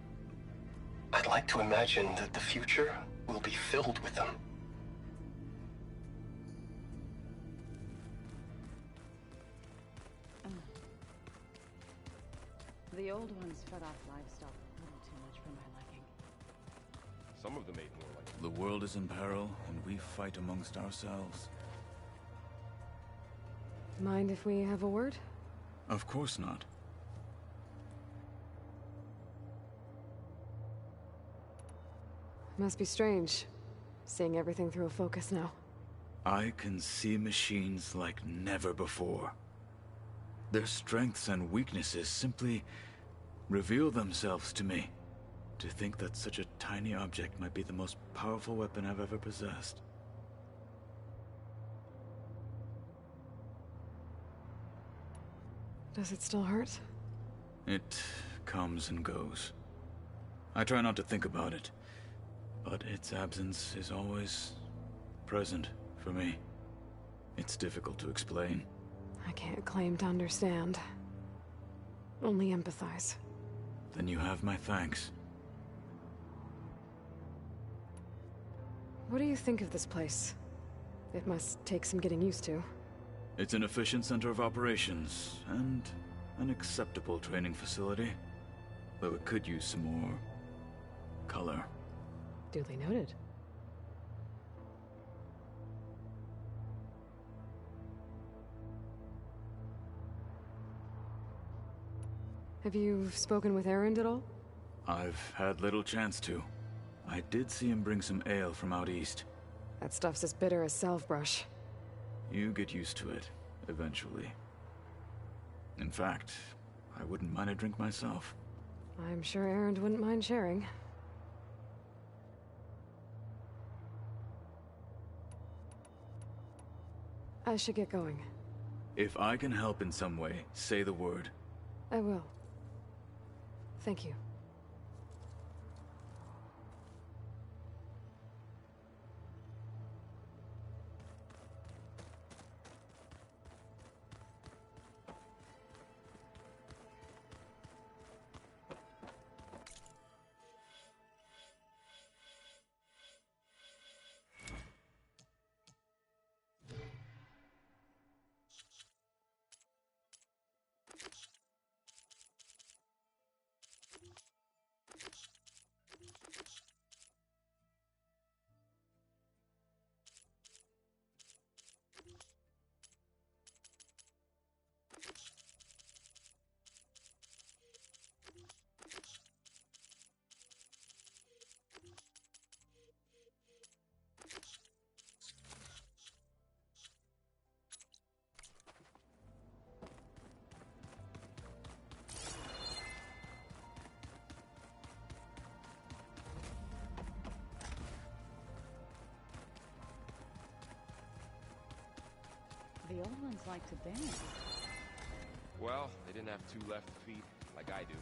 [SPEAKER 11] I'd like to imagine that the future will be filled with them.
[SPEAKER 9] The old ones fed off livestock a little too much for my liking.
[SPEAKER 5] Some of them ate more like...
[SPEAKER 12] The world is in peril, and we fight amongst ourselves.
[SPEAKER 6] Mind if we have a word?
[SPEAKER 12] Of course not.
[SPEAKER 6] Must be strange, seeing everything through a focus now.
[SPEAKER 12] I can see machines like never before. Their strengths and weaknesses simply reveal themselves to me. To think that such a tiny object might be the most powerful weapon I've ever possessed.
[SPEAKER 6] Does it still hurt?
[SPEAKER 12] It comes and goes. I try not to think about it, but its absence is always present for me. It's difficult to explain.
[SPEAKER 6] I can't claim to understand. Only empathize.
[SPEAKER 12] Then you have my thanks.
[SPEAKER 6] What do you think of this place? It must take some getting used to.
[SPEAKER 12] It's an efficient center of operations, and an acceptable training facility. Though it could use some more color.
[SPEAKER 6] Duly noted. Have you spoken with Erend at all?
[SPEAKER 12] I've had little chance to. I did see him bring some ale from out east.
[SPEAKER 6] That stuff's as bitter as salve-brush.
[SPEAKER 12] You get used to it, eventually. In fact, I wouldn't mind a drink myself.
[SPEAKER 6] I'm sure Erend wouldn't mind sharing. I should get going.
[SPEAKER 12] If I can help in some way, say the word.
[SPEAKER 6] I will. Thank you.
[SPEAKER 9] The old ones like to dance.
[SPEAKER 5] Well, they didn't have two left feet like I do.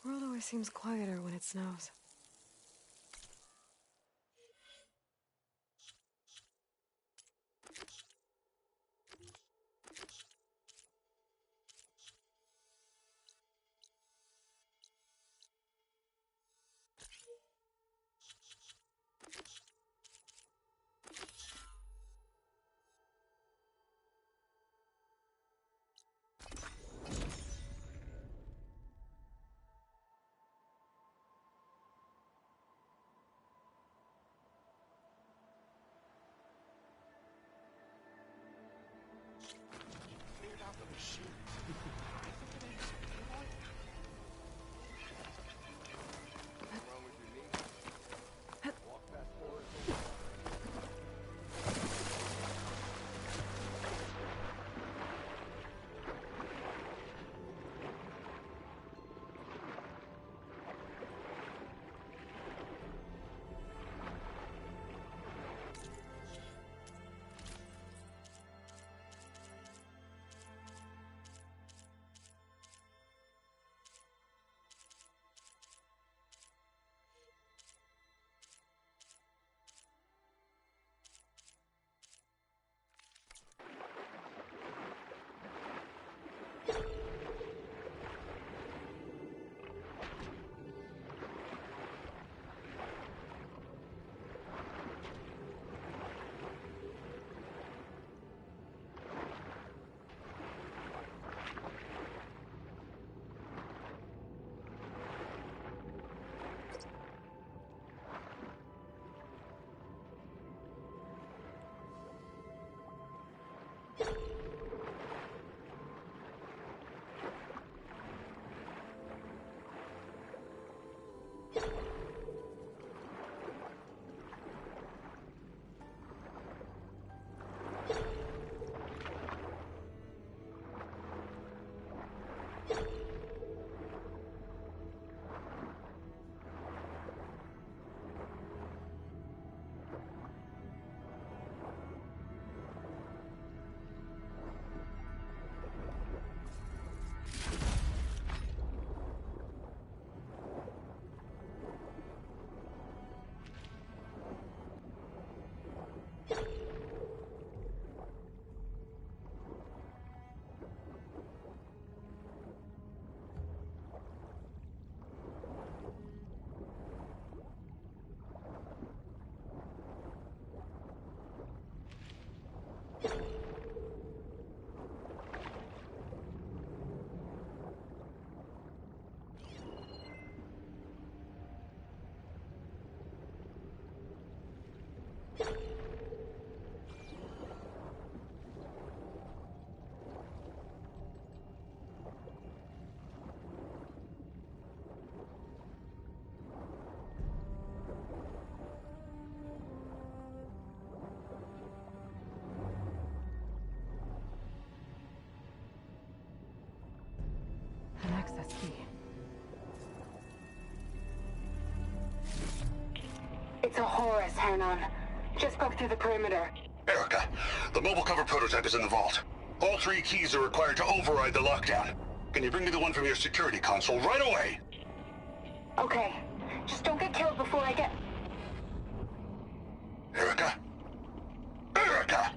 [SPEAKER 6] World always seems quieter when it snows. access key.
[SPEAKER 13] It's a Horus, Hernon. Just broke through the perimeter.
[SPEAKER 14] Erica, the mobile cover prototype is in the vault. All 3 keys are required to override the lockdown. Can you bring me the one from your security console right away?
[SPEAKER 13] Okay. Just don't get killed before I get...
[SPEAKER 14] Erica? Erica!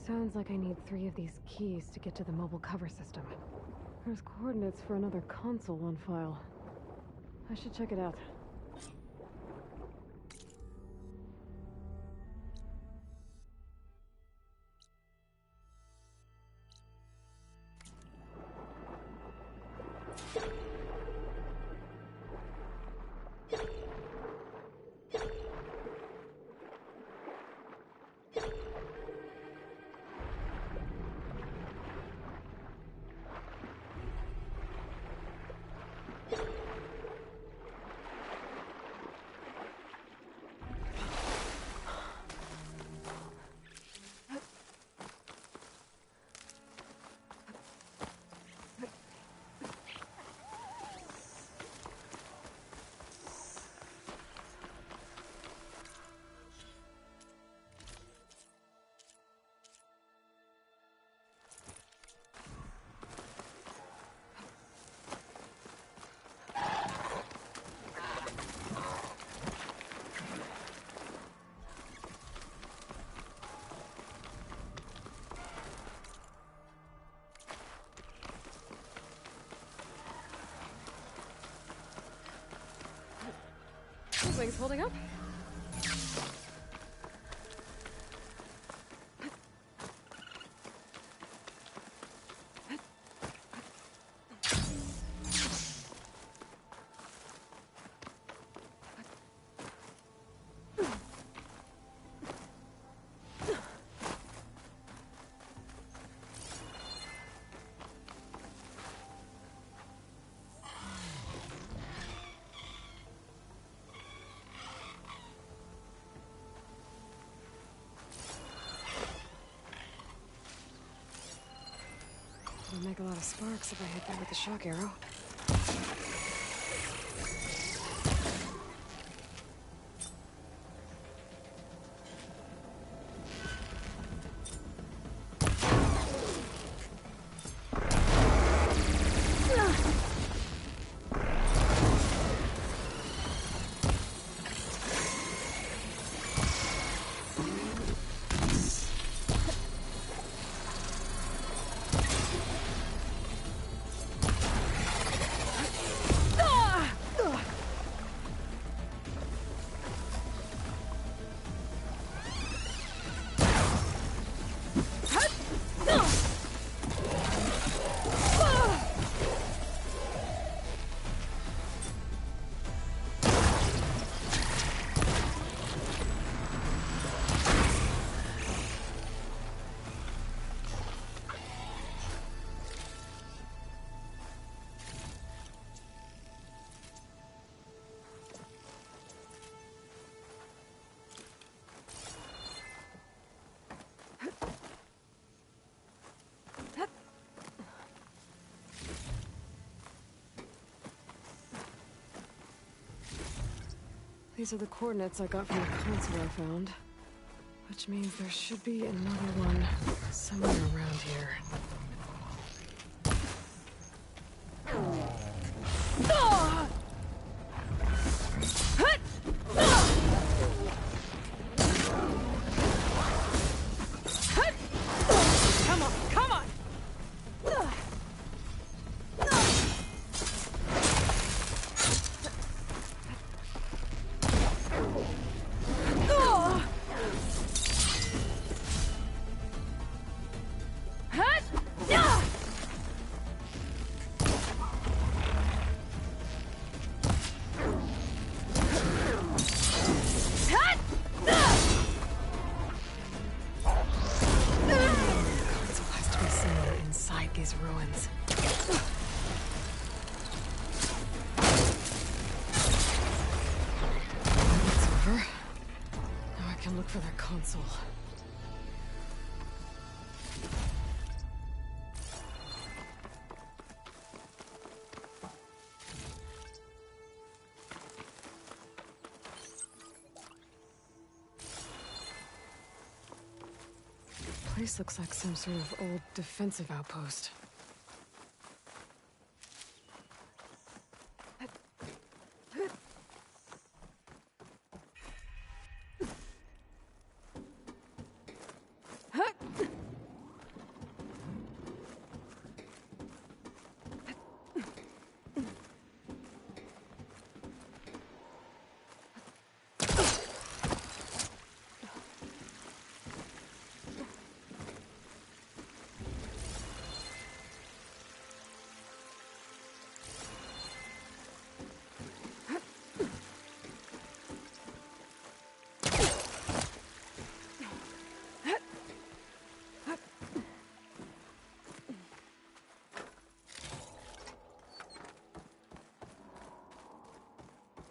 [SPEAKER 6] Sounds like I need 3 of these keys to get to the mobile cover system. There's coordinates for another console on file. I should check it out. This wing's holding up. It'll make a lot of sparks if I hit that with the shock arrow. These are the coordinates I got from the console I found. Which means there should be another one somewhere around here.
[SPEAKER 1] Come on, come on!
[SPEAKER 6] These ruins. It's over. Now I can look for that console. place looks like some sort of old defensive outpost.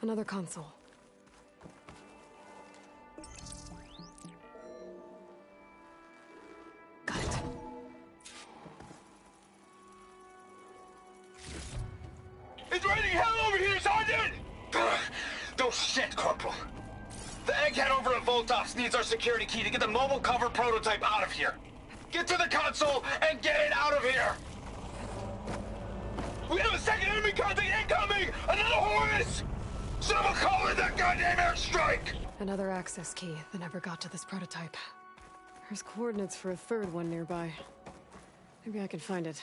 [SPEAKER 6] Another console. Got it.
[SPEAKER 14] It's raining hell over here, Sergeant! No shit, Corporal. The egghead over at Voltox needs our security key to get the mobile cover prototype out of here. Get to the console and get it out of here! We have a second enemy contact incoming! Another Horus! Someone call in that goddamn airstrike!
[SPEAKER 6] Another access key that never got to this prototype. There's coordinates for a third one nearby. Maybe I can find it.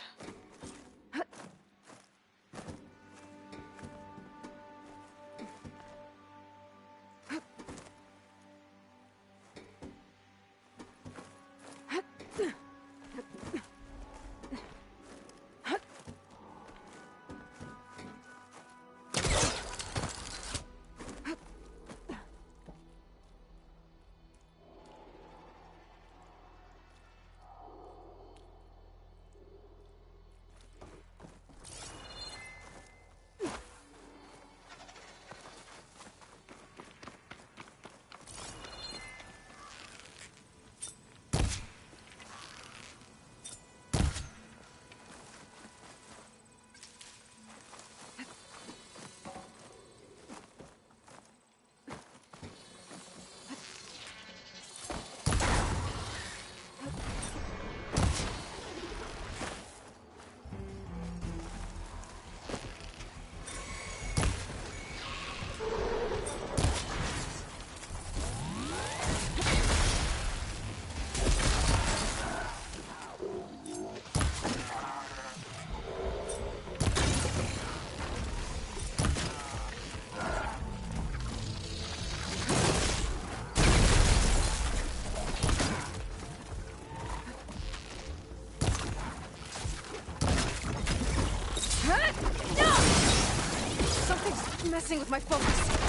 [SPEAKER 6] Messing with my focus.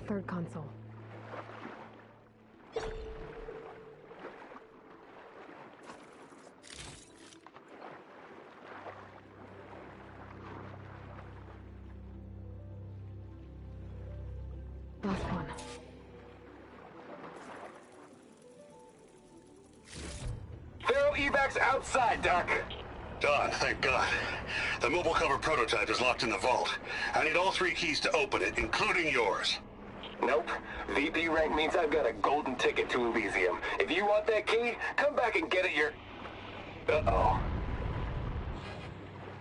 [SPEAKER 6] Third console. Last one.
[SPEAKER 14] Thero evacs outside, Doc.
[SPEAKER 15] Done, thank God. The mobile cover prototype is locked in the vault. I need all 3 keys to open it, including yours.
[SPEAKER 14] Nope. VP rank means I've got a golden ticket to Elysium. If you want that key, come back and get it your... Uh-oh.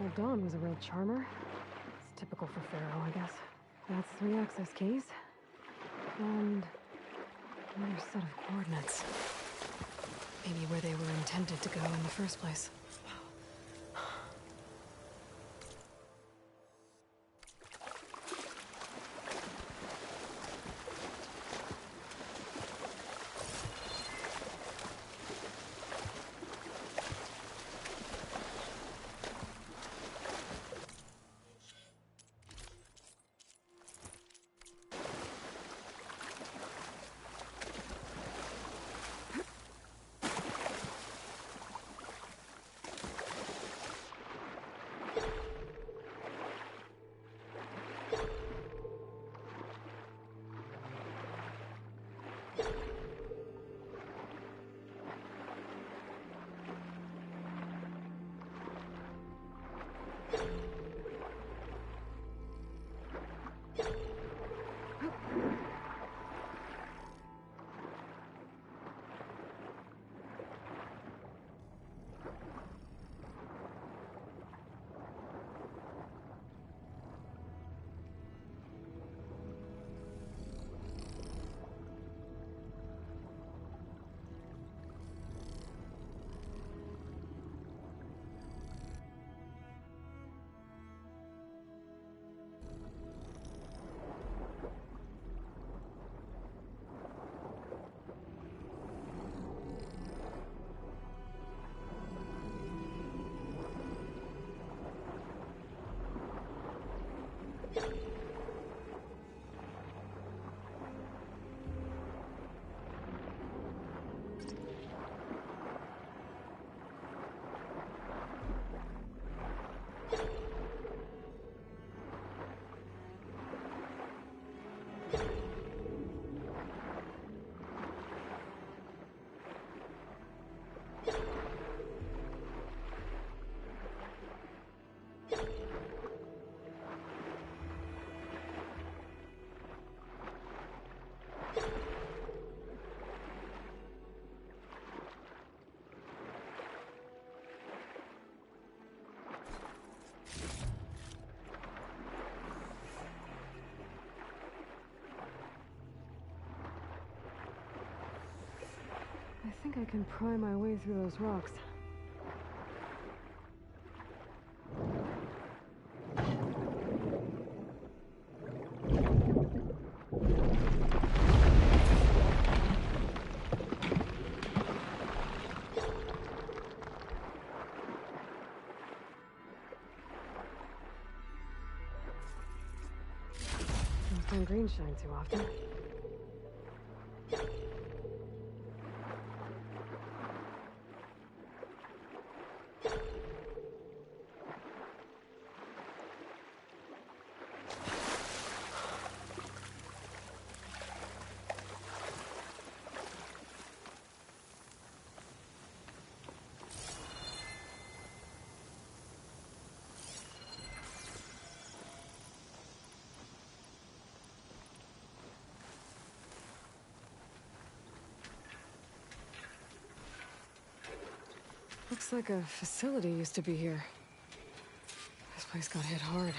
[SPEAKER 6] Well, Dawn was a real charmer. It's typical for Pharaoh, I guess. That's 3 access keys. And another set of coordinates. Maybe where they were intended to go in the first place. I think I can pry my way through those rocks. Don't find green shine too often. Looks like a facility used to be here. This place got hit hard.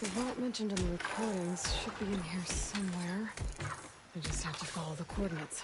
[SPEAKER 6] The vault mentioned in the recordings should be in here somewhere. I just have to follow the coordinates.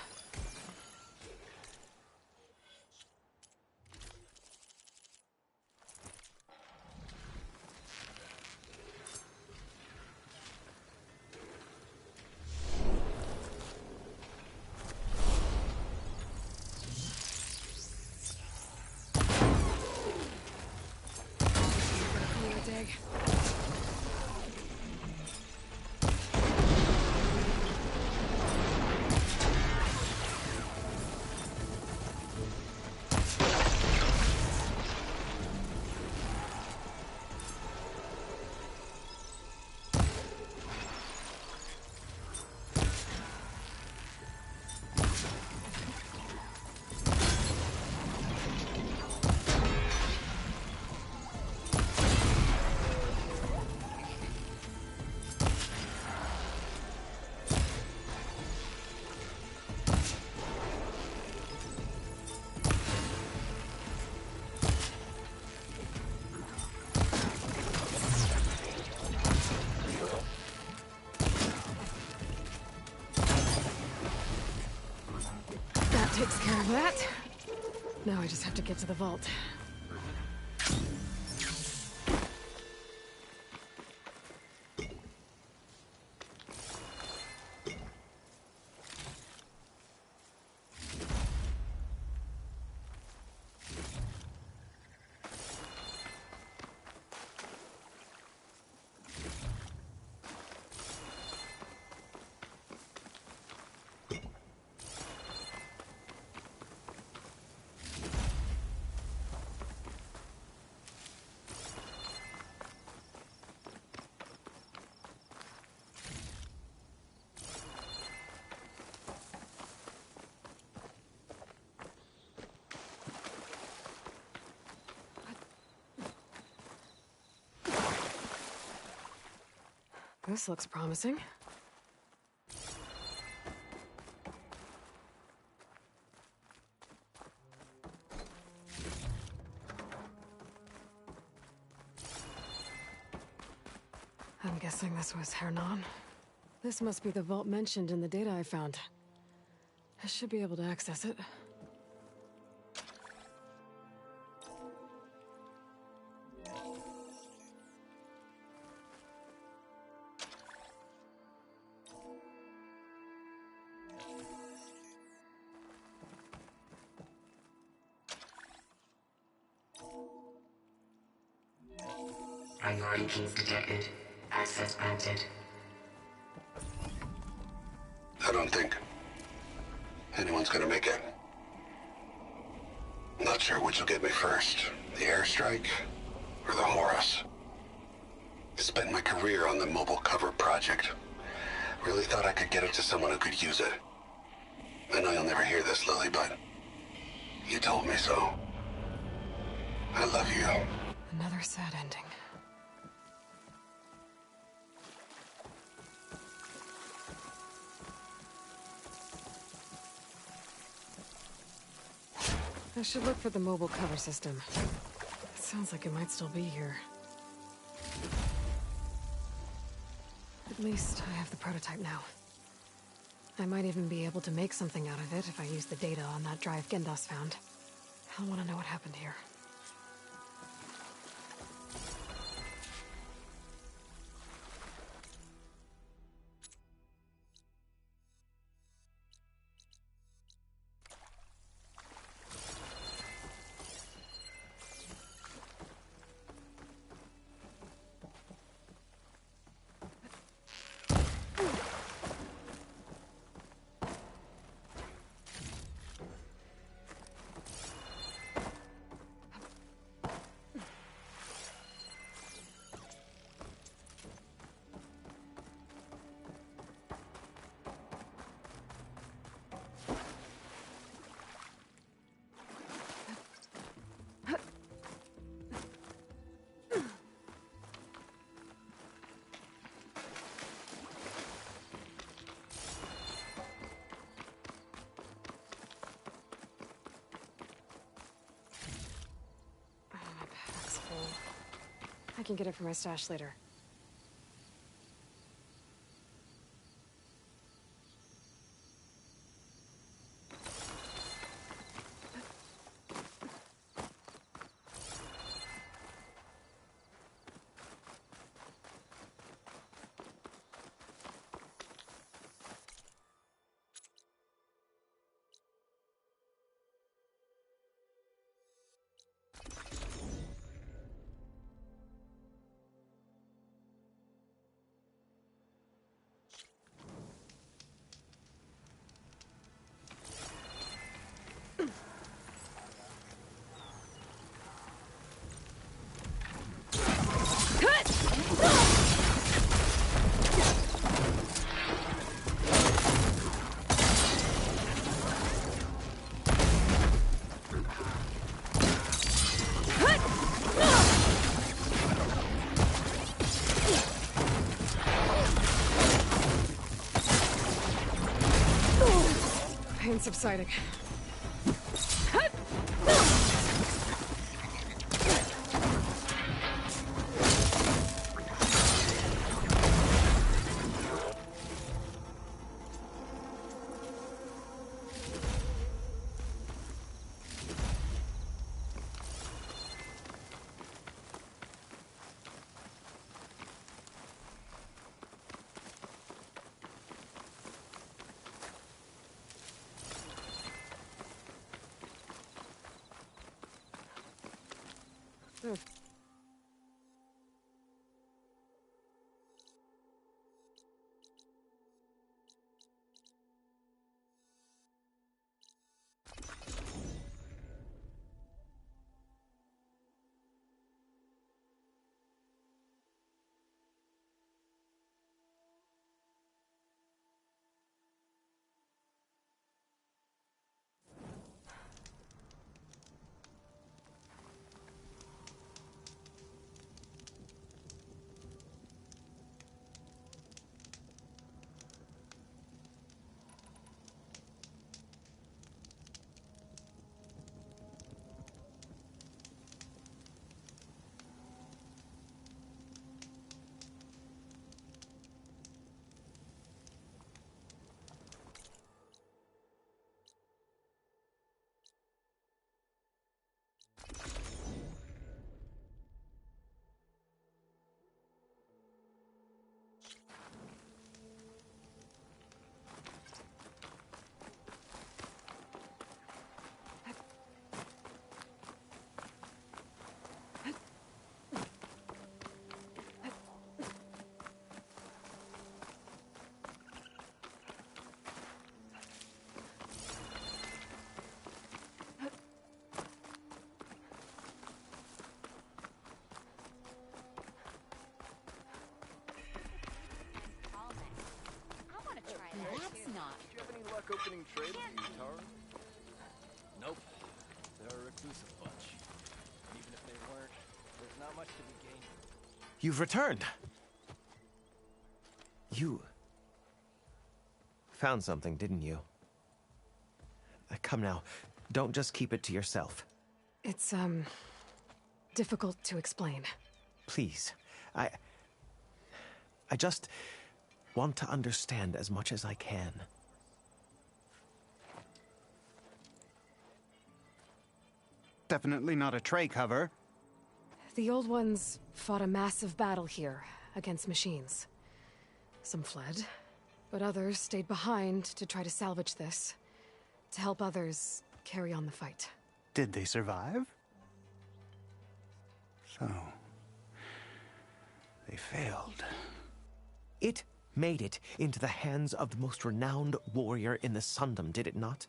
[SPEAKER 6] that. Now I just have to get to the vault. This looks promising. I'm guessing this was Hernon. This must be the vault mentioned in the data I found. I should be able to access it.
[SPEAKER 16] Priority keys detected. Access granted.
[SPEAKER 15] I don't think anyone's gonna make it. Not sure which will get me first, the airstrike or the Horus. Spent my career on the mobile cover project. Really thought I could get it to someone who could use it. I know you'll never hear this, Lily, but you told me so. I love you.
[SPEAKER 6] Another sad ending. I should look for the mobile cover system. It sounds like it might still be here. At least I have the prototype now. I might even be able to make something out of it if I use the data on that drive Gendas found. I'll want to know what happened here. I can get it from my stash later. Pain subsiding.
[SPEAKER 2] opening trade with the Utara? Nope. They're a reclusive bunch. And even if they weren't, there's not much to be gained.
[SPEAKER 17] You've returned. You found something, didn't you? Come now, don't just keep it to yourself.
[SPEAKER 6] It's, difficult to explain.
[SPEAKER 17] Please, I just want to understand as much as I can.
[SPEAKER 18] Definitely not a tray cover.
[SPEAKER 6] The Old Ones fought a massive battle here against machines. Some fled, but others stayed behind to try to salvage this, to help others carry on the fight.
[SPEAKER 18] Did they survive? So, they failed.
[SPEAKER 17] It made it into the hands of the most renowned warrior in the Sundom, did it not?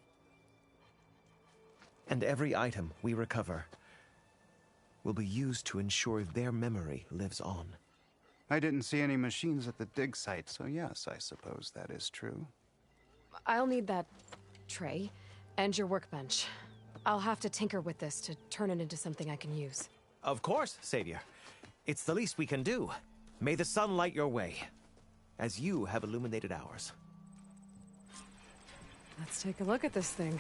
[SPEAKER 17] And every item we recover will be used to ensure their memory lives on.
[SPEAKER 18] I didn't see any machines at the dig site, so yes, I suppose that is true.
[SPEAKER 6] I'll need that tray and your workbench. I'll have to tinker with this to turn it into something I can use.
[SPEAKER 17] Of course, Savior. It's the least we can do. May the sun light your way, as you have illuminated ours.
[SPEAKER 6] Let's take a look at this thing.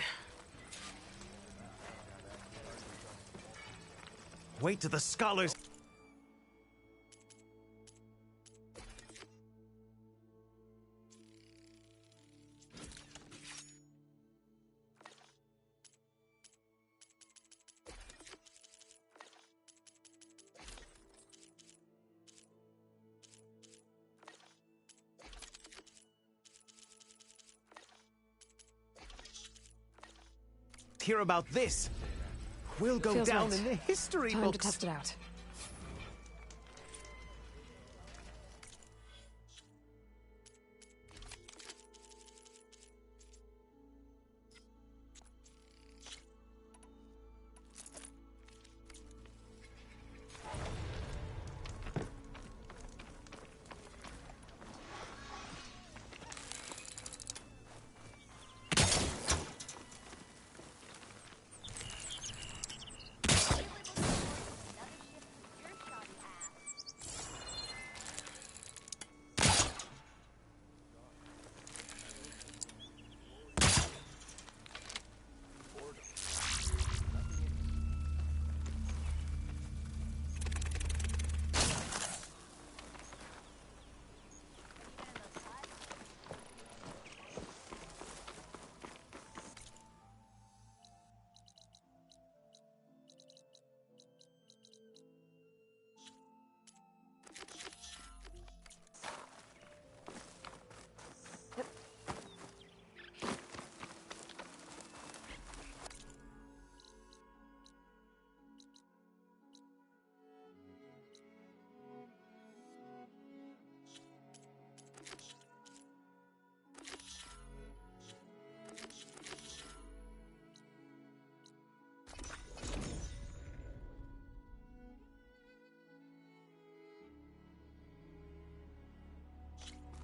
[SPEAKER 17] Wait till the scholars... hear about this. We'll go
[SPEAKER 6] Feels
[SPEAKER 17] down
[SPEAKER 6] right.
[SPEAKER 17] in the history
[SPEAKER 6] Time
[SPEAKER 17] books.
[SPEAKER 6] to test it out.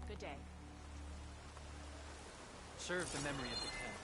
[SPEAKER 1] Good day.
[SPEAKER 2] Serve the memory of the Ten.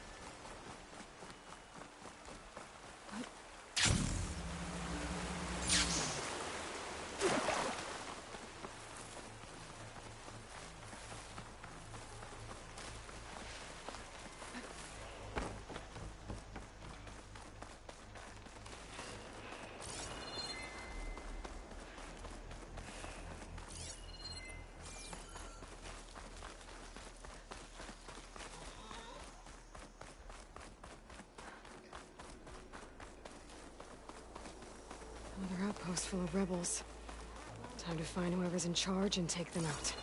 [SPEAKER 6] Another outpost full of rebels. Time to find whoever's in charge and take them out.